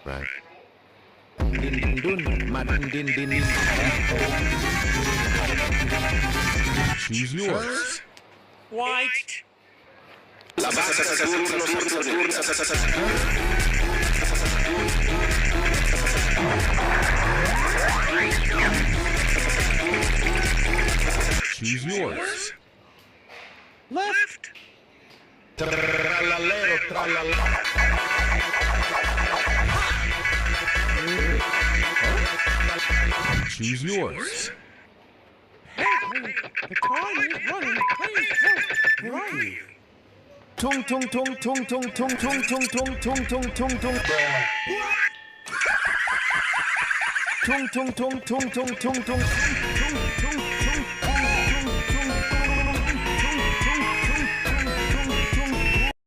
Right. Din dun, madin din. Choose yours. White. Choose yours. Left. Tralalero, tralala. Choose yours. The time is running. Please help. Right. Tung tung tung tung tung tung tung tung tung tung tung tung tung. Tung tung tung tung tung tung tung.